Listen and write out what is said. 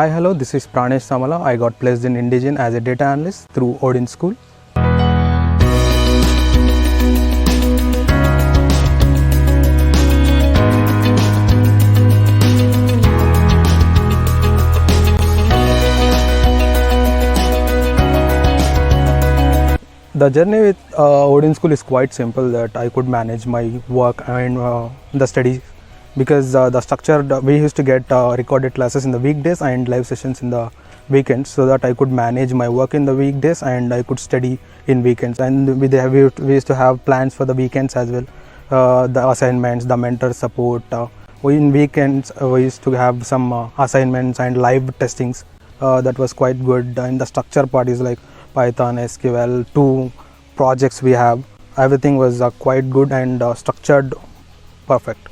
Hi, hello, this is Pranesh Samala. I got placed in Indigen as a data analyst through Odin School. The journey with Odin School is quite simple, that I could manage my work and the study, because the structure, we used to get recorded classes in the weekdays and live sessions in the weekends, so that I could manage my work in the weekdays and I could study in weekends. And we used to have plans for the weekends as well, the assignments, the mentor support. In weekends we used to have some assignments and live testings. That was quite good. And the structure part is like Python, SQL, 2 projects we have. Everything was quite good and structured, perfect.